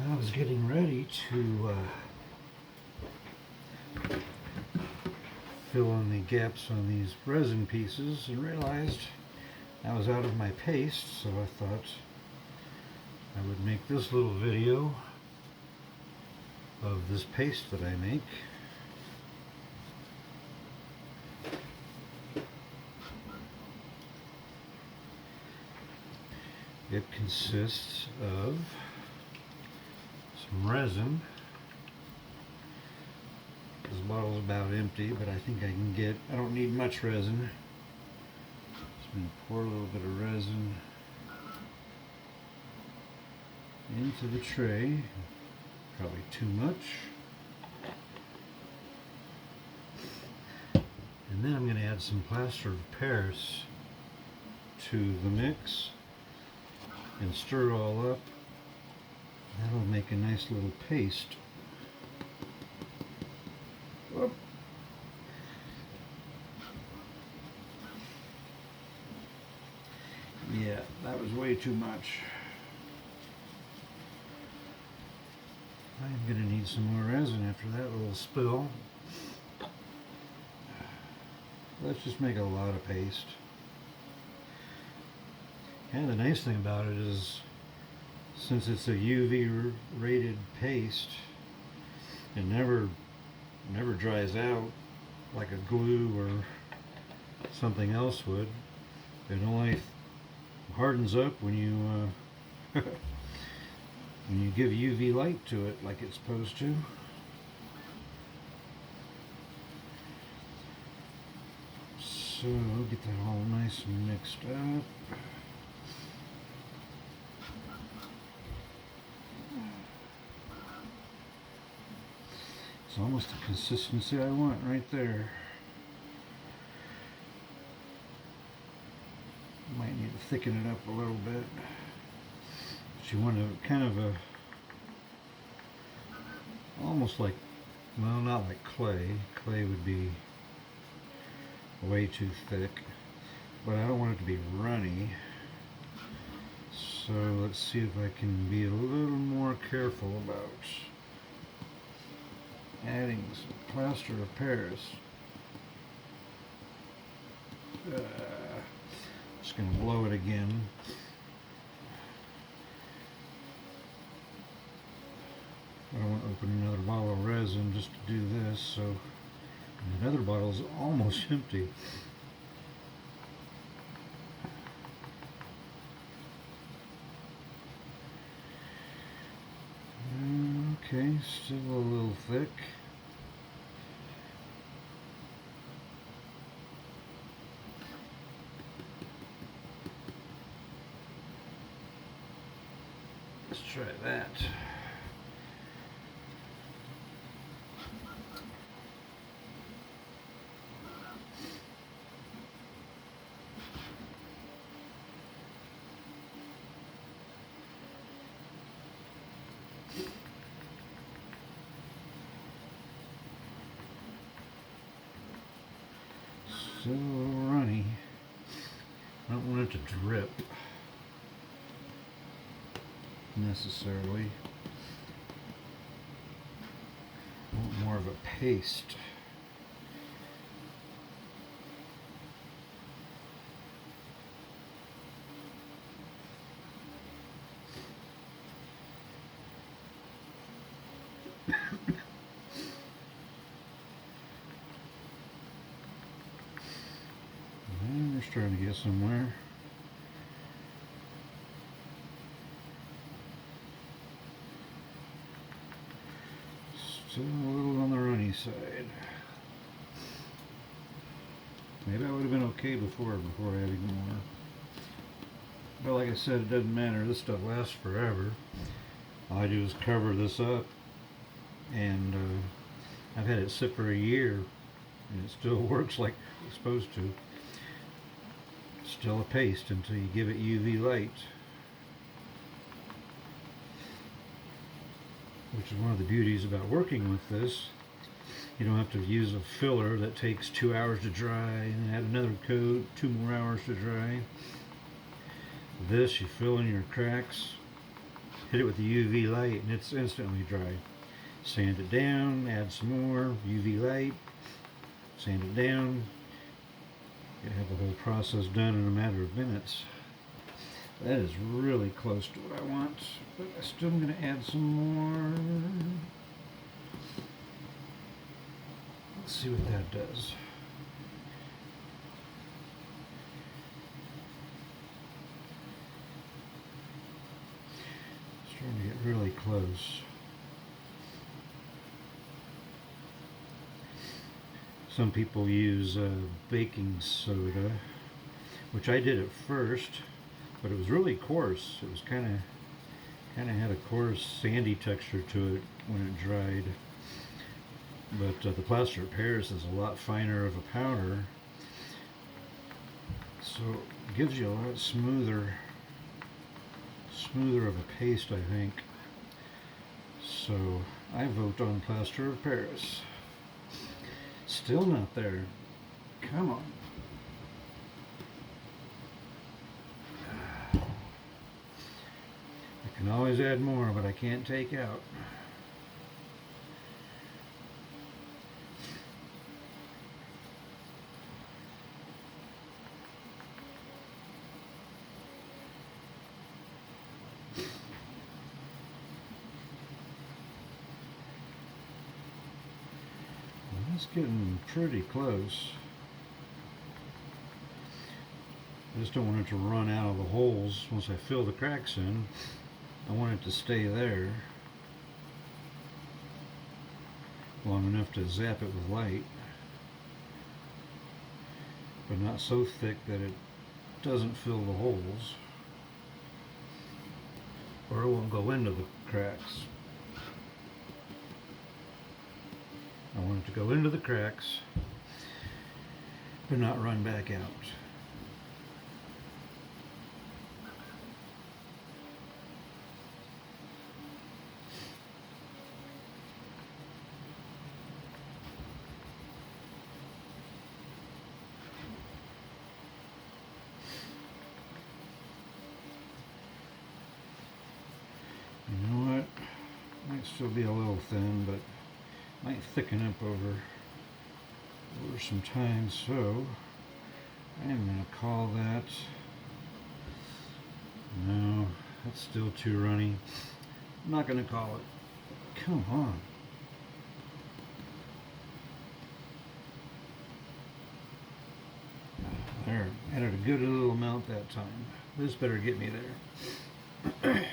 I was getting ready to fill in the gaps on these resin pieces and realized I was out of my paste, so I thought I would make this little video of this paste that I make. It consists of some resin. This bottle's about empty, but I think I don't need much resin. Just going to pour a little bit of resin into the tray. Probably too much. And then I'm going to add some Plaster of Paris to the mix and stir it all up. That'll make a nice little paste. Whoop. Yeah, that was way too much. I'm going to need some more resin after that little spill. Let's just make a lot of paste. And the nice thing about it is, since it's a UV rated paste, it never dries out like a glue or something else would. It only hardens up when you when you give UV light to it like it's supposed to. So get that all nice and mixed up. It's almost the consistency I want right there. Might need to thicken it up a little bit. But you want to kind of almost like, well, not like clay. Clay would be way too thick, but I don't want it to be runny. So let's see if I can be a little more careful about adding some Plaster of Paris. Just going to blow it again. I don't want to open another bottle of resin just to do this, so and another bottle is almost empty. Okay, still a little thick. Let's try that. Still a little runny. I don't want it to drip necessarily. I want more of a paste. And we're starting to get somewhere. Still a little on the runny side. Maybe I would have been okay before adding more. But like I said, it doesn't matter. This stuff lasts forever. All I do is cover this up, and I've had it sit for a year, and it still works like it's supposed to. Still a paste until you give it UV light, which is one of the beauties about working with this. You don't have to use a filler that takes 2 hours to dry and add another coat, 2 more hours to dry. This, you fill in your cracks hit it with the UV light and it's instantly dry. Sand it down, add some more UV light, sand it down. You have the whole process done in a matter of minutes. That is really close to what I want, but I'm still going to add some more. Let's see what that does. It's starting to get really close. Some people use baking soda, which I did at first, but it was really coarse. It was kind of had a coarse, sandy texture to it when it dried. But the Plaster of Paris is a lot finer of a powder, so it gives you a lot smoother of a paste, I think. So I vote on Plaster of Paris. Still not there. Come on. I can always add more, but I can't take out. It's getting pretty close. I just don't want it to run out of the holes once I fill the cracks in. I want it to stay there long enough to zap it with light, but not so thick that it doesn't fill the holes, or it won't go into the cracks. I want it to go into the cracks, but not run back out. You know what? Might still be a little thin, but might thicken up over some time, so I'm going to call that, no, that's still too runny. I'm not going to call it. Come on. There, added a good little amount that time. This better get me there.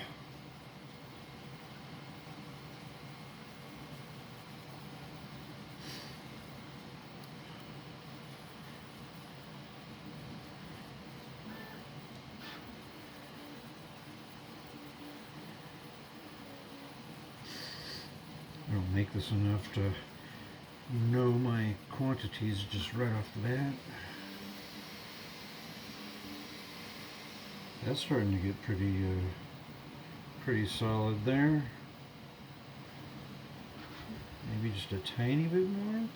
I don't make this enough to know my quantities just right off the bat. That's starting to get pretty solid there. Maybe just a tiny bit more.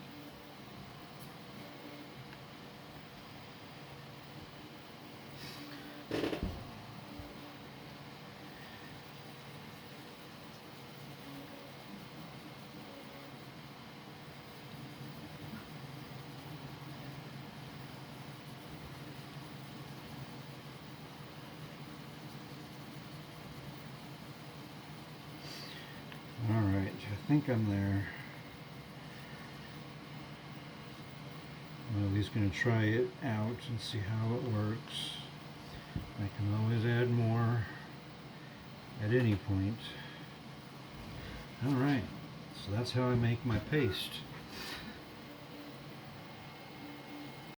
Alright, I think I'm there. I'm at least going to try it out and see how it works. I can always add more at any point. Alright, so that's how I make my paste.